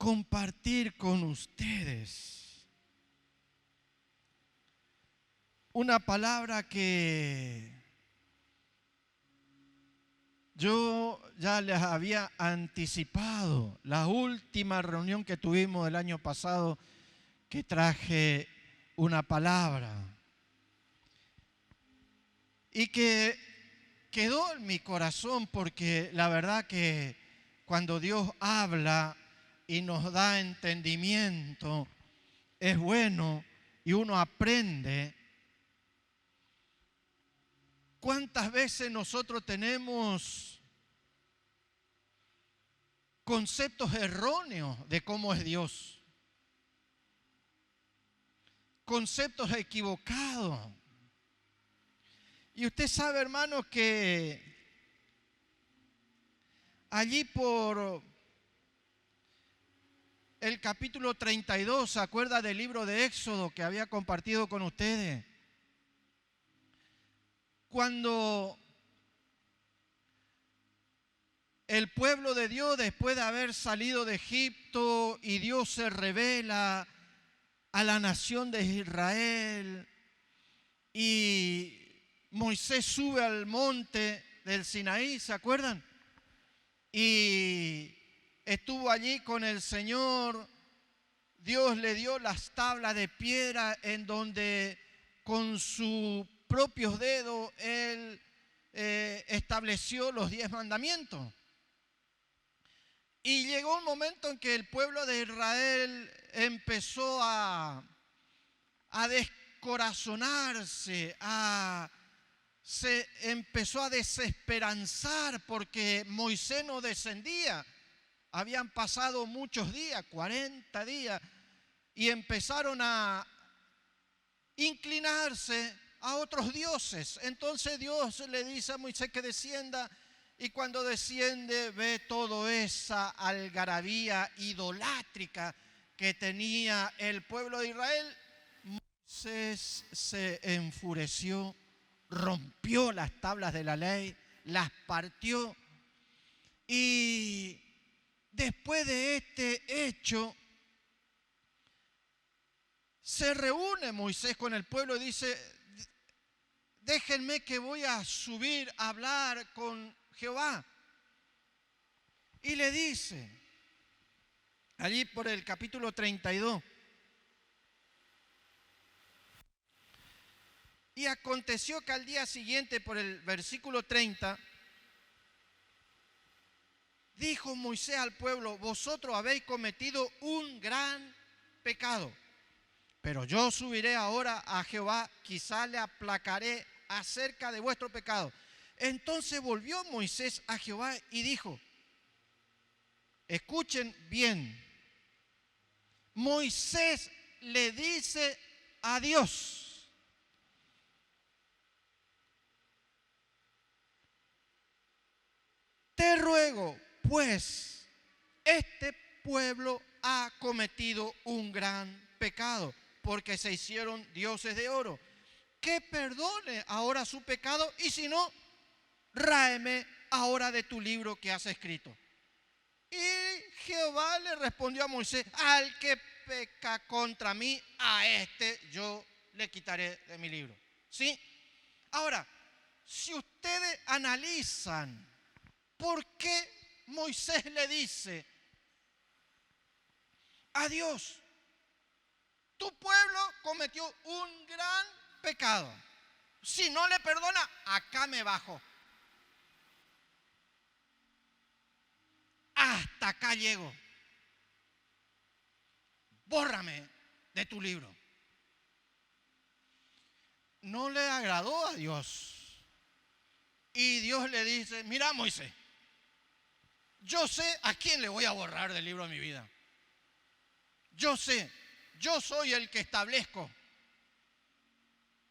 compartir con ustedes una palabra que yo ya les había anticipado. La última reunión que tuvimos el año pasado, que traje una palabra y que quedó en mi corazón, porque la verdad que cuando Dios habla y nos da entendimiento, es bueno y uno aprende. ¿Cuántas veces nosotros tenemos conceptos erróneos de cómo es Dios? Conceptos equivocados. Y usted sabe, hermanos, que allí por el capítulo 32, ¿se acuerda del libro de Éxodo que había compartido con ustedes? Cuando el pueblo de Dios, después de haber salido de Egipto, y Dios se revela a la nación de Israel, y Moisés sube al monte del Sinaí, ¿se acuerdan? Y estuvo allí con el Señor. Dios le dio las tablas de piedra en donde con sus propios dedos Él estableció los 10 mandamientos. Y llegó un momento en que el pueblo de Israel empezó a descorazonarse, se empezó a desesperanzar porque Moisés no descendía. Habían pasado muchos días, 40 días, y empezaron a inclinarse a otros dioses. Entonces Dios le dice a Moisés que descienda, y cuando desciende ve toda esa algarabía idolátrica que tenía el pueblo de Israel. Moisés se enfureció, rompió las tablas de la ley, las partió, y después de este hecho se reúne Moisés con el pueblo y dice: déjenme que voy a subir a hablar con Jehová. Y le dice, allí por el capítulo 32, y aconteció que al día siguiente, por el versículo 30, dijo Moisés al pueblo: vosotros habéis cometido un gran pecado, pero yo subiré ahora a Jehová, quizá le aplacaré acerca de vuestro pecado. Entonces volvió Moisés a Jehová y dijo, escuchen bien, Moisés le dice a Dios: te ruego, pues, este pueblo ha cometido un gran pecado, porque se hicieron dioses de oro, que perdone ahora su pecado, y si no, ráeme ahora de tu libro que has escrito. Y Jehová le respondió a Moisés: al que peca contra mí, a este yo le quitaré de mi libro. ¿Sí? Ahora, si ustedes analizan por qué Moisés le dice a Dios: tu pueblo cometió un gran pecado, si no le perdona, acá me bajo, hasta acá llego, bórrame de tu libro. No le agradó a Dios. Y Dios le dice: mira, Moisés, yo sé a quién le voy a borrar del libro de mi vida. Yo sé, yo soy el que establezco.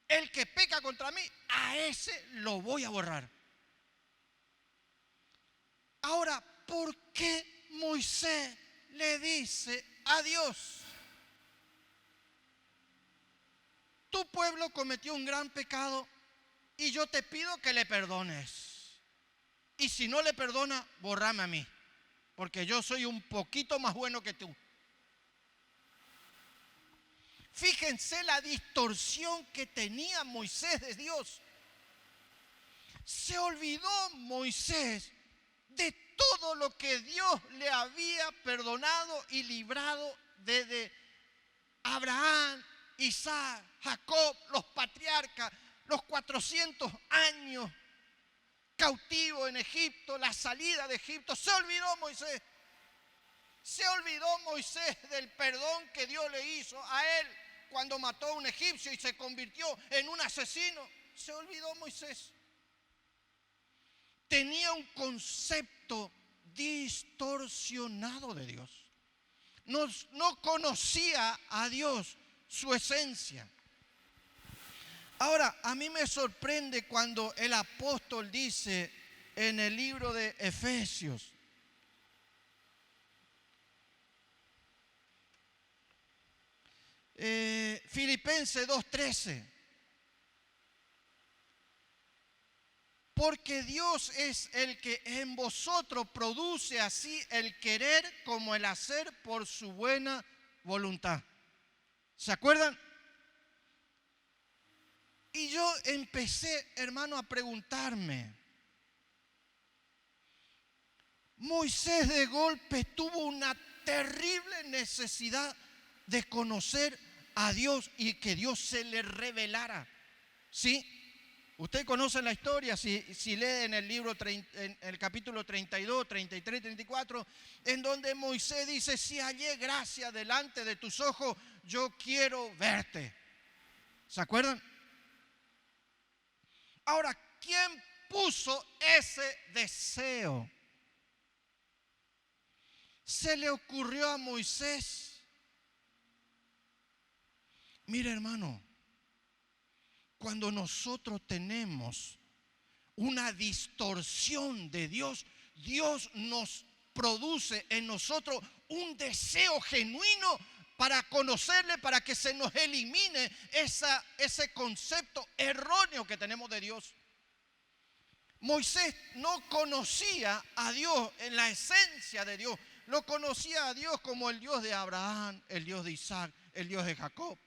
El que peca contra mí, a ese lo voy a borrar. Ahora, ¿por qué Moisés le dice a Dios: tu pueblo cometió un gran pecado y yo te pido que le perdones? Y si no le perdona, borrame a mí. porque yo soy un poquito más bueno que tú. Fíjense la distorsión que tenía Moisés de Dios. Se olvidó Moisés de todo lo que Dios le había perdonado y librado desde Abraham, Isaac, Jacob, los patriarcas, los 400 años cautivo en Egipto, la salida de Egipto. Se olvidó Moisés. Se olvidó Moisés del perdón que Dios le hizo a él cuando mató a un egipcio y se convirtió en un asesino. Se olvidó Moisés. Tenía un concepto distorsionado de Dios. No conocía a Dios, su esencia. Ahora, a mí me sorprende cuando el apóstol dice en el libro de Efesios, Filipenses 2:13, porque Dios es el que en vosotros produce así el querer como el hacer por su buena voluntad. ¿Se acuerdan? Y yo empecé, hermano, a preguntarme. Moisés de golpe tuvo una terrible necesidad de conocer a Dios y que Dios se le revelara. ¿Sí? Usted conoce la historia, si lee en el libro, en el capítulo 32, 33, 34, en donde Moisés dice, si hallé gracia delante de tus ojos, yo quiero verte. ¿Se acuerdan? Ahora, ¿quién puso ese deseo? Se le ocurrió a Moisés. Mire, hermano, cuando nosotros tenemos una distorsión de Dios, Dios nos produce en nosotros un deseo genuino para conocerle, para que se nos elimine ese concepto erróneo que tenemos de Dios. Moisés no conocía a Dios en la esencia de Dios. Lo conocía a Dios como el Dios de Abraham, el Dios de Isaac, el Dios de Jacob.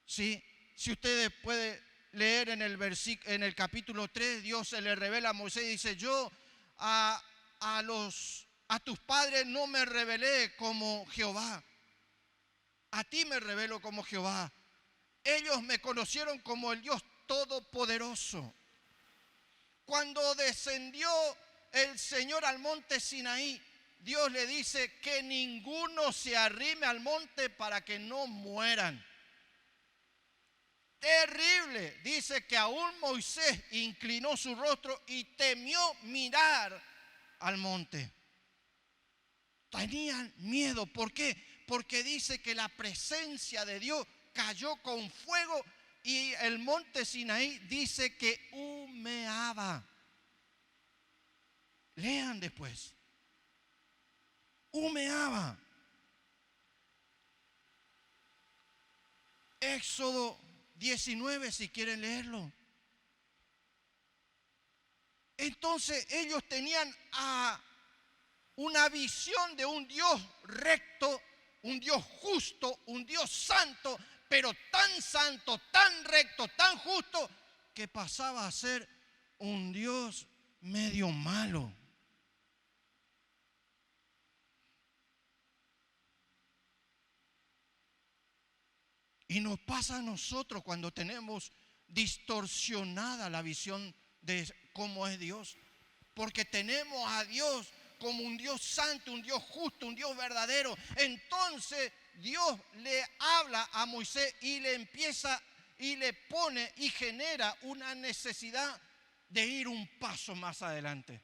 ¿Sí? Si ustedes pueden leer en el capítulo 3, Dios se le revela a Moisés y dice, yo a tus padres no me revelé como Jehová. A ti me revelo como Jehová. Ellos me conocieron como el Dios Todopoderoso. Cuando descendió el Señor al monte Sinaí, Dios le dice que ninguno se arrime al monte para que no mueran. Terrible. Dice que aún Moisés inclinó su rostro y temió mirar al monte. Tenían miedo. ¿Por qué? Porque dice que la presencia de Dios cayó con fuego y el monte Sinaí dice que humeaba. Lean después. Humeaba. Éxodo 19, si quieren leerlo. Entonces ellos tenían una visión de un Dios recto, un Dios justo, un Dios santo, pero tan santo, tan recto, tan justo, que pasaba a ser un Dios medio malo. Y nos pasa a nosotros cuando tenemos distorsionada la visión de cómo es Dios. Porque tenemos a Dios como un Dios santo, un Dios justo, un Dios verdadero. Entonces Dios le habla a Moisés y le empieza y le pone y genera una necesidad de ir un paso más adelante.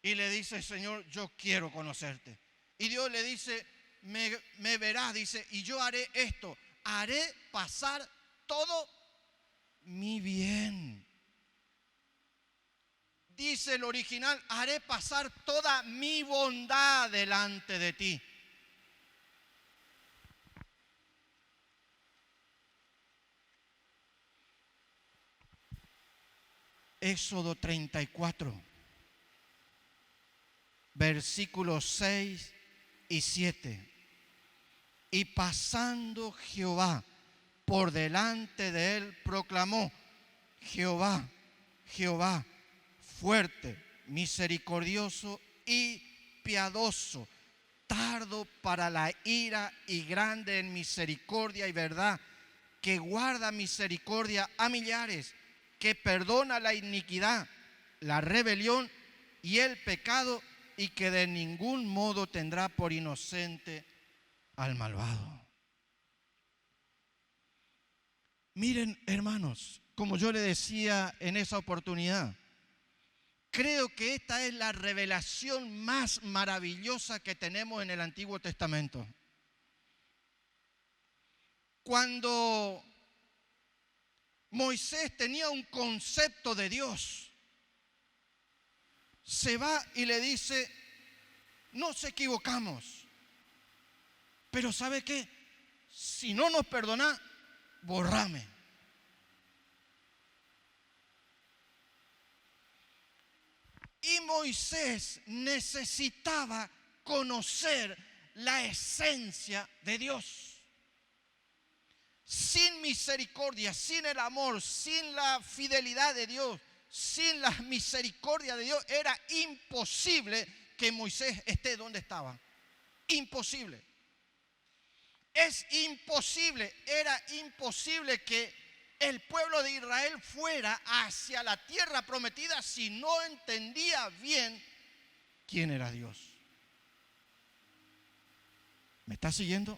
Y le dice, Señor, yo quiero conocerte. Y Dios le dice, me verás, dice, y yo haré esto, haré pasar todo mi bien. Dice el original, haré pasar toda mi bondad delante de ti. Éxodo 34. versículos 6 y 7. Y pasando Jehová por delante de él, proclamó: Jehová, Jehová, fuerte, misericordioso y piadoso, tardo para la ira y grande en misericordia y verdad, que guarda misericordia a millares, que perdona la iniquidad, la rebelión y el pecado, y que de ningún modo tendrá por inocente al malvado. Miren, hermanos, como yo le decía en esa oportunidad, creo que esta es la revelación más maravillosa que tenemos en el Antiguo Testamento. Cuando Moisés tenía un concepto de Dios, se va y le dice: nos equivocamos, pero ¿sabe qué? Si no nos perdonás, borrame. Y Moisés necesitaba conocer la esencia de Dios. Sin misericordia, sin el amor, sin la fidelidad de Dios, sin la misericordia de Dios, era imposible que Moisés esté donde estaba. Imposible. Es imposible, era imposible que el pueblo de Israel fuera hacia la tierra prometida si no entendía bien quién era Dios. ¿Me está siguiendo?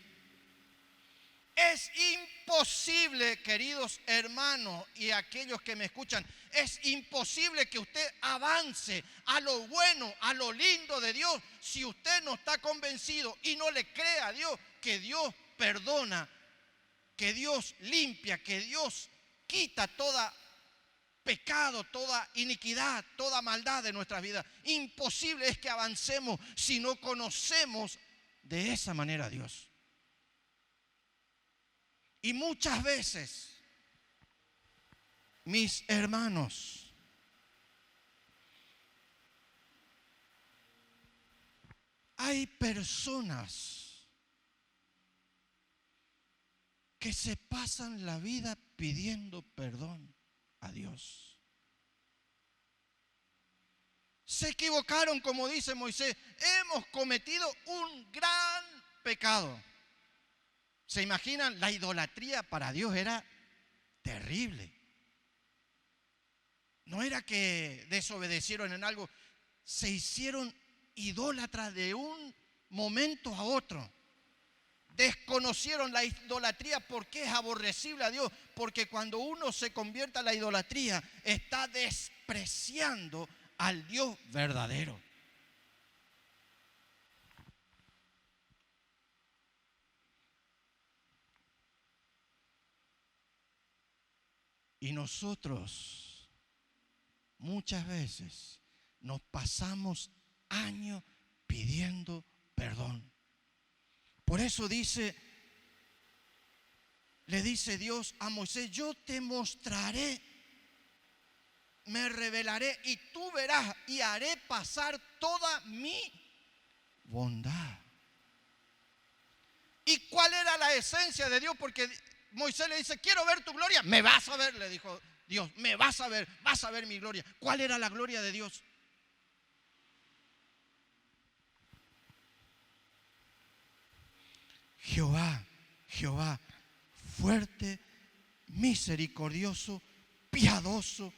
Es imposible, queridos hermanos y aquellos que me escuchan, es imposible que usted avance a lo bueno, a lo lindo de Dios, si usted no está convencido y no le cree a Dios que Dios perdona, que Dios limpia, que Dios quita todo pecado, toda iniquidad, toda maldad de nuestras vidas. Imposible es que avancemos si no conocemos de esa manera a Dios. Y muchas veces, mis hermanos, hay personas que se pasan la vida pidiendo perdón a Dios. Se equivocaron, como dice Moisés. Hemos cometido un gran pecado. ¿Se imaginan? La idolatría para Dios era terrible. No era que desobedecieron en algo, se hicieron idólatras de un momento a otro. Desconocieron la idolatría porque es aborrecible a Dios, porque cuando uno se convierte a la idolatría, está despreciando al Dios verdadero. Y nosotros muchas veces nos pasamos años pidiendo perdón. Por eso le dice Dios a Moisés: yo te mostraré, me revelaré y tú verás y haré pasar toda mi bondad. ¿Y cuál era la esencia de Dios? Porque Moisés le dice: quiero ver tu gloria. Me vas a ver, le dijo Dios, me vas a ver mi gloria. ¿Cuál era la gloria de Dios? Jehová, Jehová, fuerte, misericordioso, piadoso,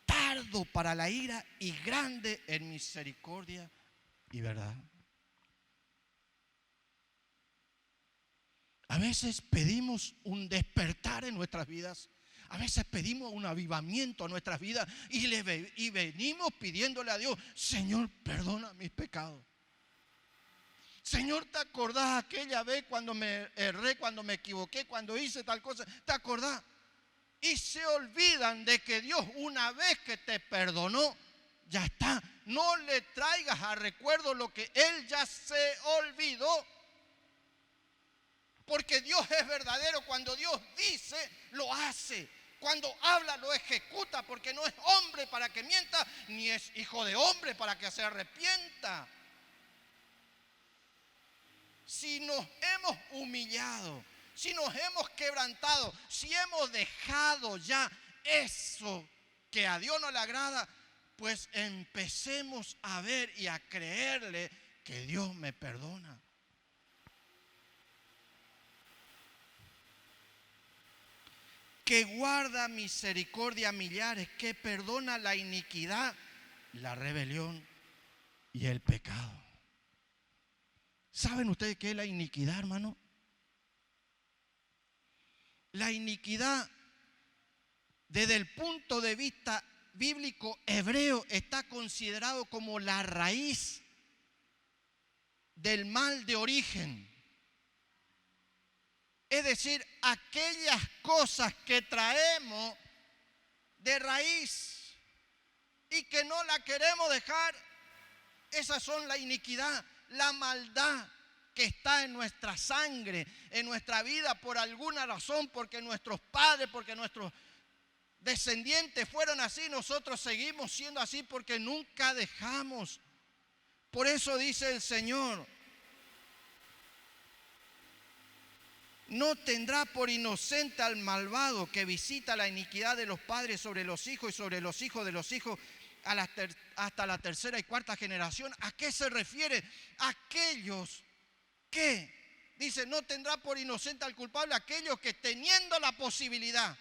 tardo para la ira y grande en misericordia y verdad. A veces pedimos un despertar en nuestras vidas. A veces pedimos un avivamiento a nuestras vidas y venimos pidiéndole a Dios: Señor, perdona mis pecados. Señor, ¿te acordás aquella vez cuando me erré, cuando me equivoqué, cuando hice tal cosa? ¿Te acordás? Y se olvidan de que Dios, una vez que te perdonó, ya está. No le traigas a recuerdo lo que Él ya se olvidó. Porque Dios es verdadero. Cuando Dios dice, lo hace. Cuando habla, lo ejecuta. Porque no es hombre para que mienta, ni es hijo de hombre para que se arrepienta. si nos hemos humillado, si nos hemos quebrantado, si hemos dejado ya eso que a Dios no le agrada, pues empecemos a ver y a creerle que Dios me perdona. Que guarda misericordia a millares, que perdona la iniquidad, la rebelión y el pecado. ¿Saben ustedes qué es la iniquidad, hermano? La iniquidad, desde el punto de vista bíblico hebreo, está considerado como la raíz del mal de origen. Es decir, aquellas cosas que traemos de raíz y que no la queremos dejar, esas son la iniquidad, la maldad que está en nuestra sangre, en nuestra vida por alguna razón, porque nuestros padres, porque nuestros descendientes fueron así, nosotros seguimos siendo así porque nunca dejamos. Por eso dice el Señor: no tendrá por inocente al malvado que visita la iniquidad de los padres sobre los hijos y sobre los hijos de los hijos hasta la tercera y cuarta generación. ¿A qué se refiere? Aquellos que, dice, no tendrá por inocente al culpable, aquellos que teniendo la posibilidad,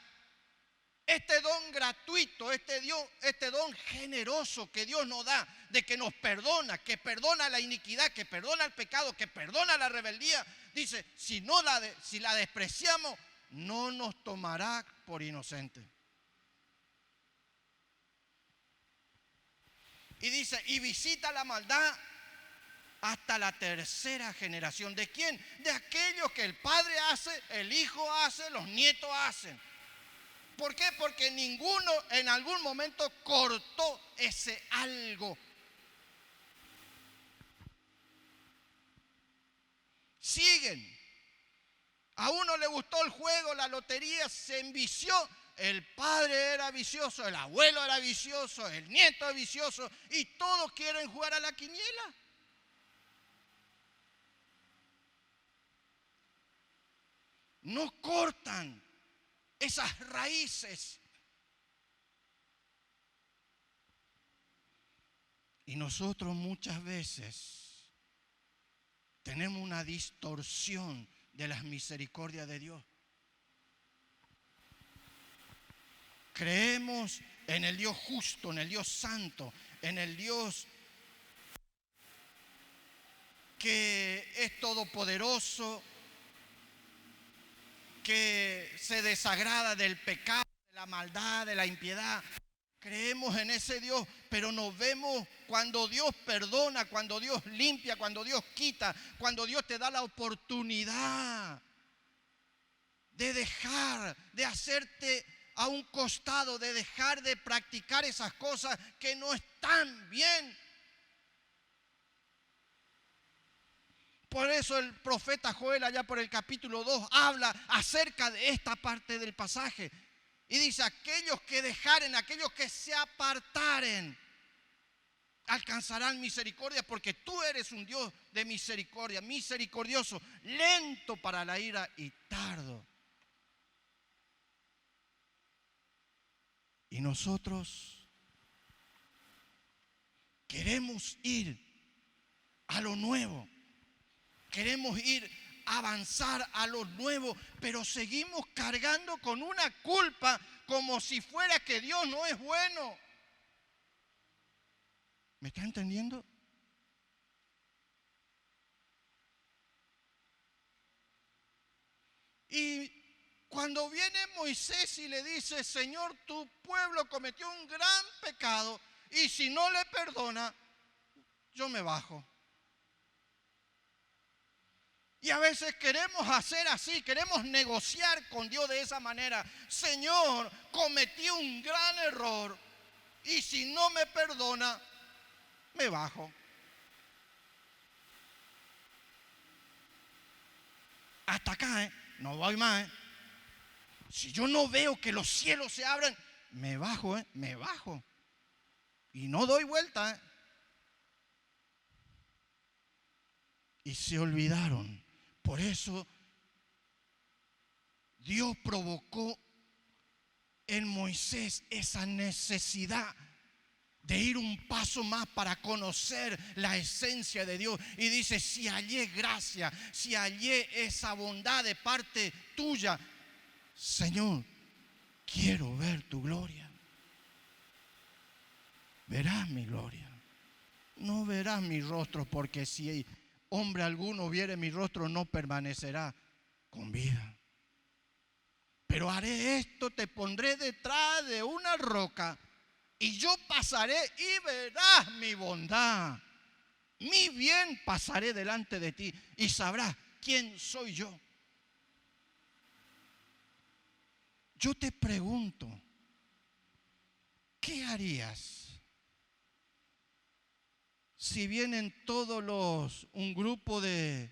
este don gratuito, este don generoso que Dios nos da, de que nos perdona, que perdona la iniquidad, que perdona el pecado, que perdona la rebeldía, dice, si la despreciamos, no nos tomará por inocentes. Y dice, y visita la maldad hasta la tercera generación. ¿De quién? De aquellos que el padre hace, el hijo hace, los nietos hacen. ¿Por qué? Porque ninguno en algún momento cortó ese algo. Siguen. A uno le gustó el juego, la lotería, se envició. El padre era vicioso, el abuelo era vicioso, el nieto es vicioso y todos quieren jugar a la quiniela. No cortan esas raíces. Y nosotros muchas veces tenemos una distorsión de las misericordias de Dios. Creemos en el Dios justo, en el Dios santo, en el Dios que es todopoderoso, que se desagrada del pecado, de la maldad, de la impiedad. Creemos en ese Dios, pero nos vemos cuando Dios perdona, cuando Dios limpia, cuando Dios quita, cuando Dios te da la oportunidad de dejar, de hacerte a un costado, de dejar de practicar esas cosas que no están bien. Por eso el profeta Joel, allá por el capítulo 2, habla acerca de esta parte del pasaje. Y dice, aquellos que dejaren, aquellos que se apartaren, alcanzarán misericordia, porque tú eres un Dios de misericordia, misericordioso, lento para la ira y tardo. Y nosotros queremos ir a lo nuevo, queremos ir a avanzar a lo nuevo, pero seguimos cargando con una culpa como si fuera que Dios no es bueno. ¿Me está entendiendo? Y cuando viene Moisés y le dice, Señor, tu pueblo cometió un gran pecado y si no le perdona, yo me bajo. Y a veces queremos hacer así, queremos negociar con Dios de esa manera. Señor, cometí un gran error y si no me perdona, me bajo. Hasta acá, no voy más. Si yo no veo que los cielos se abran, me bajo, me bajo. Y no doy vuelta. Y se olvidaron Por eso Dios provocó en Moisés esa necesidad de ir un paso más para conocer la esencia de Dios. Y dice, si hallé gracia, si hallé esa bondad de parte tuya, Señor, quiero ver tu gloria. Verás mi gloria. No verás mi rostro, porque si hombre alguno viere mi rostro, no permanecerá con vida. Pero haré esto, te pondré detrás de una roca y yo pasaré y verás mi bondad. Mi bien pasaré delante de ti y sabrás quién soy yo. Yo te pregunto, ¿qué harías si vienen un grupo de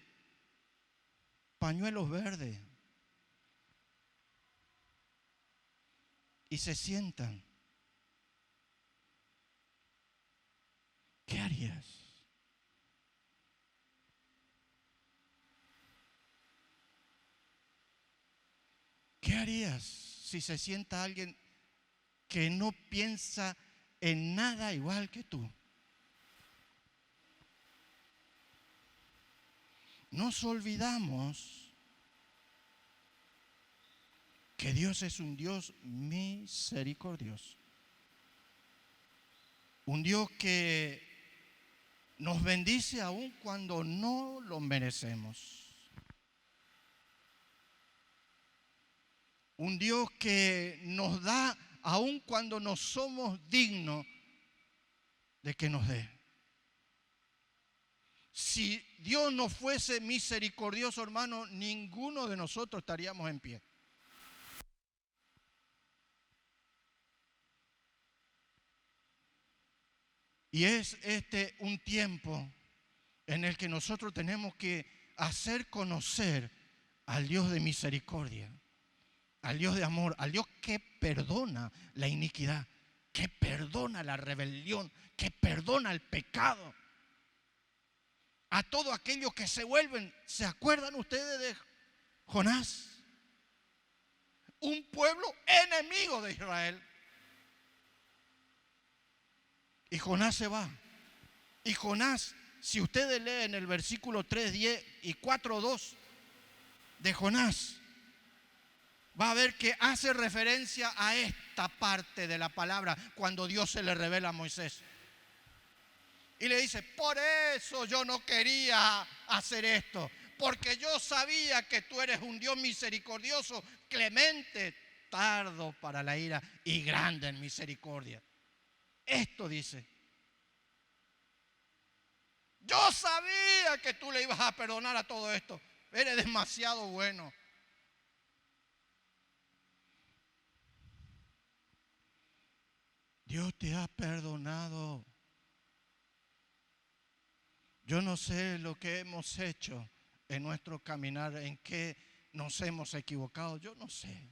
pañuelos verdes y se sientan? ¿Qué harías? ¿Qué harías si se sienta alguien que no piensa en nada igual que tú? Nos olvidamos que Dios es un Dios misericordioso. Un Dios que nos bendice aun cuando no lo merecemos. Un Dios que nos da aun cuando no somos dignos de que nos dé. Si Dios no fuese misericordioso, hermano, ninguno de nosotros estaríamos en pie. Y es un tiempo en el que nosotros tenemos que hacer conocer al Dios de misericordia, al Dios de amor, al Dios que perdona la iniquidad, que perdona la rebelión, que perdona el pecado. A todos aquellos que se vuelven, ¿se acuerdan ustedes de Jonás? Un pueblo enemigo de Israel. Y Jonás se va. Y Jonás, si ustedes leen el versículo 3:10 y 4:2 de Jonás, va a ver que hace referencia a esta parte de la palabra cuando Dios se le revela a Moisés. Y le dice, por eso yo no quería hacer esto, porque yo sabía que tú eres un Dios misericordioso, clemente, tardo para la ira y grande en misericordia. Esto dice. Yo sabía que tú le ibas a perdonar a todo esto. Eres demasiado bueno. Dios te ha perdonado. Yo no sé lo que hemos hecho en nuestro caminar, en qué nos hemos equivocado. Yo no sé.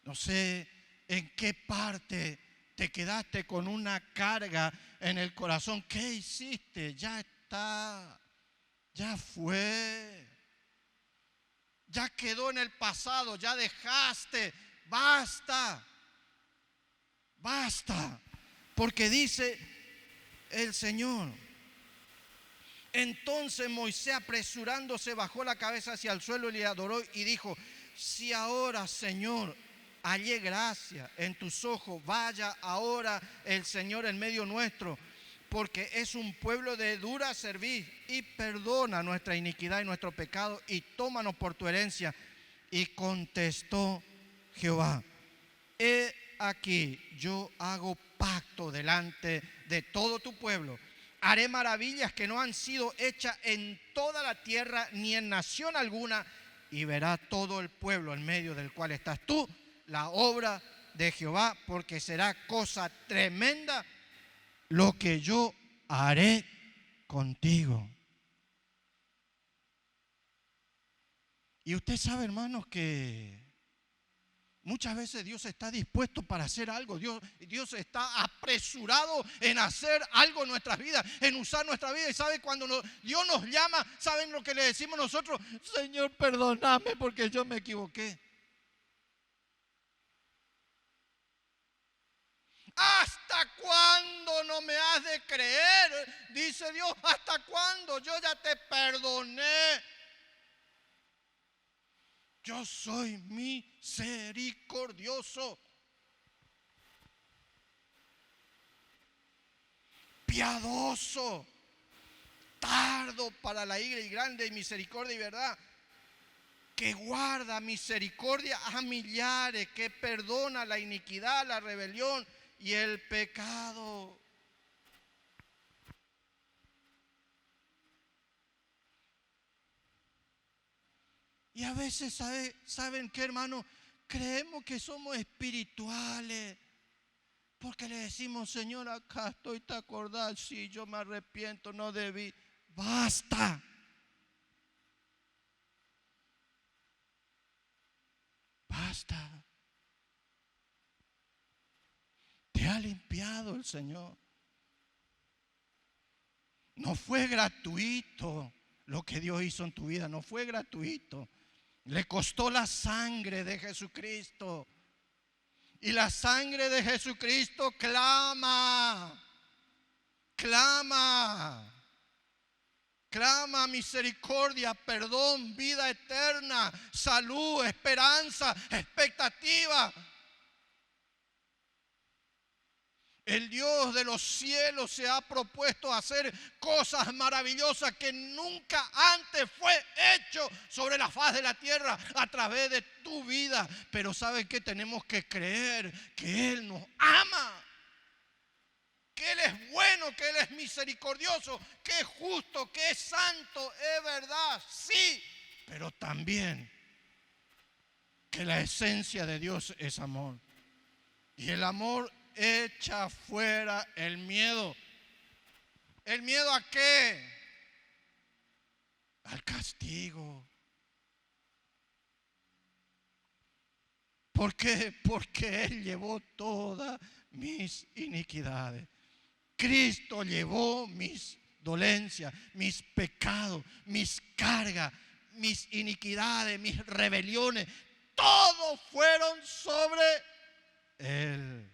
No sé en qué parte te quedaste con una carga en el corazón. ¿Qué hiciste? Ya está. Ya fue. Ya quedó en el pasado. Ya dejaste. Basta. Basta. Porque dice el Señor. Entonces Moisés, apresurándose, bajó la cabeza hacia el suelo y le adoró y dijo, si ahora, Señor, hallé gracia en tus ojos, vaya ahora el Señor en medio nuestro, porque es un pueblo de dura cerviz, y perdona nuestra iniquidad y nuestro pecado y tómanos por tu herencia. Y contestó Jehová, he aquí, yo hago pacto delante de todo tu pueblo. Haré maravillas que no han sido hechas en toda la tierra ni en nación alguna, y verá todo el pueblo en medio del cual estás tú la obra de Jehová, porque será cosa tremenda lo que yo haré contigo. Y usted sabe, hermanos, que Muchas veces Dios está dispuesto para hacer algo. Dios está apresurado en hacer algo en nuestras vidas, en usar nuestra vida. Y sabe, cuando Dios nos llama, ¿saben lo que le decimos nosotros? Señor, perdóname porque yo me equivoqué. ¿Hasta cuándo no me has de creer? Dice Dios, ¿hasta cuándo? Yo ya te perdoné. Yo soy misericordioso, piadoso, tardo para la ira y grande en misericordia y verdad, que guarda misericordia a millares, que perdona la iniquidad, la rebelión y el pecado. Y a veces, ¿saben qué, hermano? Creemos que somos espirituales. Porque le decimos, Señor, acá estoy, ¿te acordás? Sí, yo me arrepiento, no debí. Basta. Basta. Te ha limpiado el Señor. No fue gratuito lo que Dios hizo en tu vida, no fue gratuito. Le costó la sangre de Jesucristo. Y la sangre de Jesucristo clama misericordia, perdón, vida eterna, salud, esperanza, expectativa. El Dios de los cielos se ha propuesto hacer cosas maravillosas que nunca antes fue hecho sobre la faz de la tierra a través de tu vida. Pero ¿saben qué? Tenemos que creer que Él nos ama, que Él es bueno, que Él es misericordioso, que es justo, que es santo, es verdad, sí, pero también que la esencia de Dios es amor. Y el amor echa fuera el miedo. ¿El miedo a qué? Al castigo. ¿Por qué? Porque Él llevó todas mis iniquidades. Cristo llevó mis dolencias, mis pecados, mis cargas, mis iniquidades, mis rebeliones. Todos fueron sobre Él.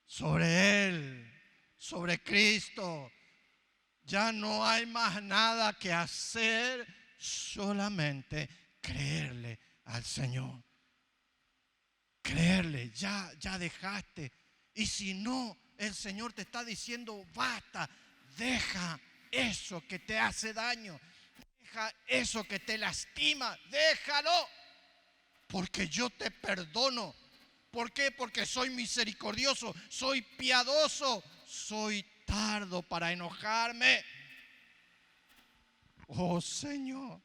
Sobre Él, sobre Cristo. Ya no hay más nada que hacer, solamente creerle al Señor. Creerle, ya dejaste. Y si no, el Señor te está diciendo, basta, deja eso que te hace daño, deja eso que te lastima, déjalo, porque yo te perdono. ¿Por qué? Porque soy misericordioso, soy piadoso, soy tardo para enojarme. Oh Señor.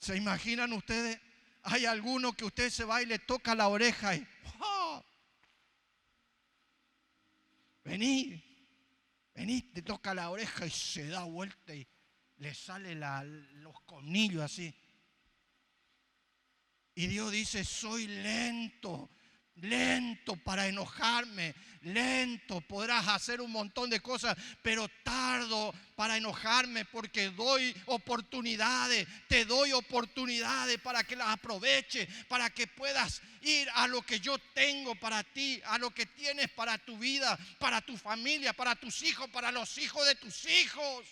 ¿Se imaginan ustedes? Hay alguno que usted se va y le toca la oreja y ¡oh! Vení, te toca la oreja y se da vuelta y le salen los colmillos así. Y Dios dice, soy lento para enojarme, lento, podrás hacer un montón de cosas, pero tardo para enojarme porque doy oportunidades, te doy oportunidades para que las aproveches, para que puedas ir a lo que yo tengo para ti, a lo que tienes para tu vida, para tu familia, para tus hijos, para los hijos de tus hijos.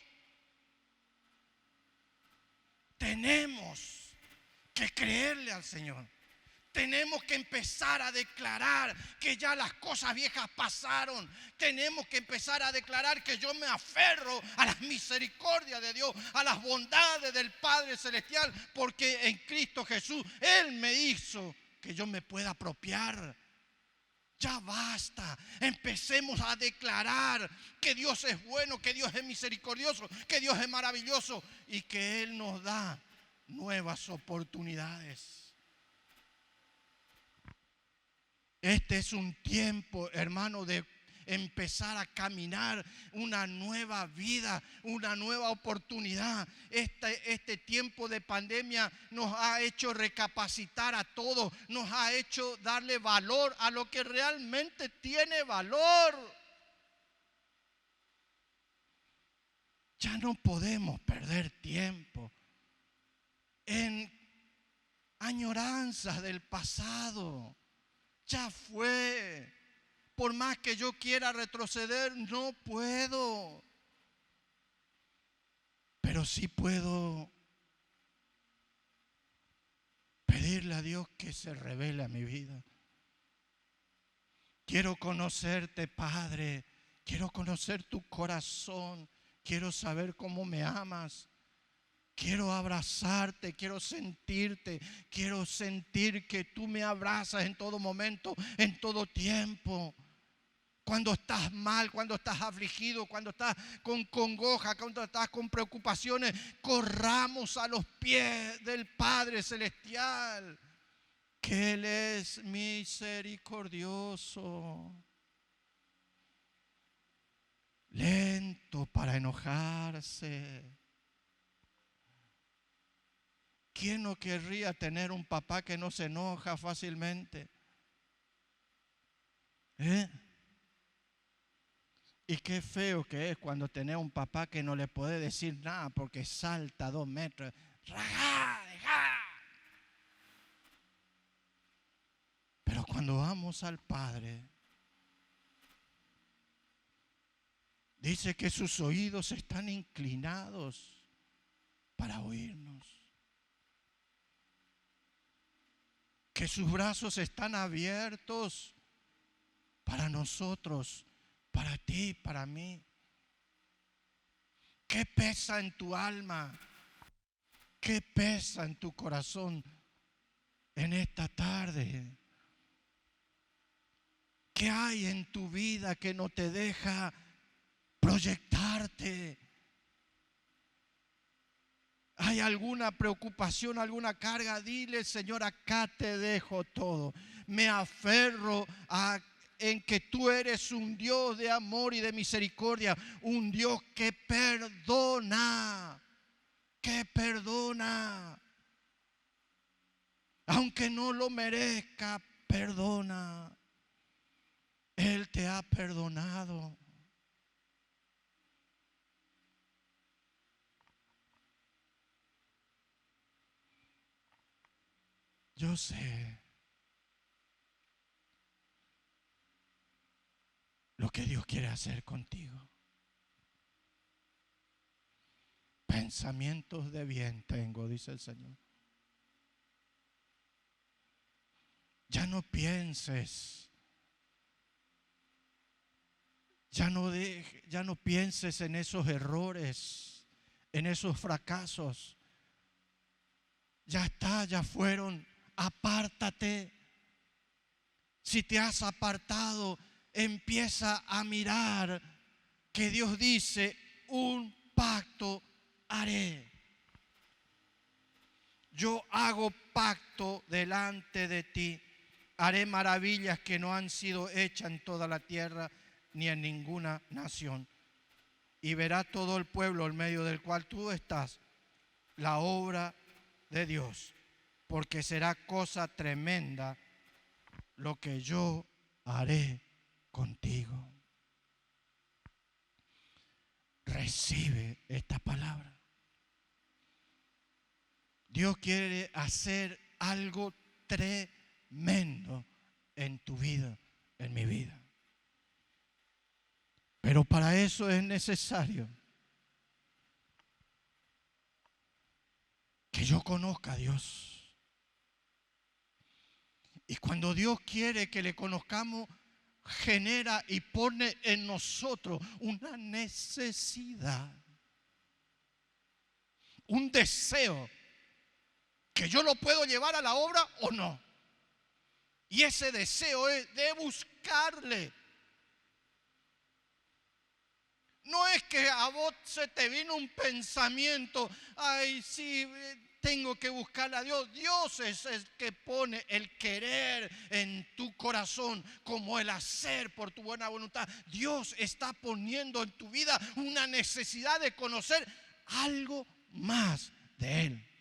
Tenemos que creerle al Señor. Tenemos que empezar a declarar que ya las cosas viejas pasaron. Tenemos que empezar a declarar que yo me aferro a las misericordias de Dios, a las bondades del Padre Celestial, porque en Cristo Jesús Él me hizo que yo me pueda apropiar. Ya basta. Empecemos a declarar que Dios es bueno, que Dios es misericordioso, que Dios es maravilloso y que Él nos da nuevas oportunidades. Este es un tiempo, hermano, empezar a caminar una nueva vida, una nueva oportunidad. Este tiempo de pandemia nos ha hecho recapacitar a todos, nos ha hecho darle valor a lo que realmente tiene valor. Ya no podemos perder tiempo en añoranzas del pasado. Ya fue. Por más que yo quiera retroceder, no puedo. Pero sí puedo pedirle a Dios que se revele a mi vida. Quiero conocerte, Padre. Quiero conocer tu corazón. Quiero saber cómo me amas. Quiero abrazarte, quiero sentirte, quiero sentir que tú me abrazas en todo momento, en todo tiempo. Cuando estás mal, cuando estás afligido, cuando estás con congoja, cuando estás con preocupaciones, corramos a los pies del Padre Celestial, que Él es misericordioso, lento para enojarse. ¿Quién no querría tener un papá que no se enoja fácilmente? Y qué feo que es cuando tenés un papá que no le puede decir nada porque salta 2 metros. ¡Rajá! ¡Dejá! Pero cuando vamos al Padre, dice que sus oídos están inclinados para oírnos. Que sus brazos están abiertos para nosotros, para ti, para mí. ¿Qué pesa en tu alma? ¿Qué pesa en tu corazón en esta tarde? ¿Qué hay en tu vida que no te deja proyectarte? ¿Hay alguna preocupación, alguna carga? Dile, Señor, acá te dejo todo. Me aferro en que tú eres un Dios de amor y de misericordia, un Dios que perdona, aunque no lo merezca, perdona. Él te ha perdonado. Yo sé lo que Dios quiere hacer contigo. Pensamientos de bien tengo, dice el Señor. Ya no pienses, ya no pienses en esos errores, en esos fracasos. Ya está, ya fueron. Apártate. Si te has apartado, empieza a mirar que Dios dice: un pacto haré. Yo hago pacto delante de ti. Haré maravillas que no han sido hechas en toda la tierra ni en ninguna nación. Y verá todo el pueblo en medio del cual tú estás la obra de Dios, porque será cosa tremenda lo que yo haré contigo. Recibe esta palabra. Dios quiere hacer algo tremendo en tu vida, en mi vida. Pero para eso es necesario que yo conozca a Dios. Y cuando Dios quiere que le conozcamos, genera y pone en nosotros una necesidad, un deseo, que yo lo puedo llevar a la obra o no. Y ese deseo es de buscarle. No es que a vos se te vino un pensamiento: ay, sí, tengo que buscarle a Dios. Dios es el que pone el querer en tu corazón como el hacer por tu buena voluntad. Dios está poniendo en tu vida una necesidad de conocer algo más de Él.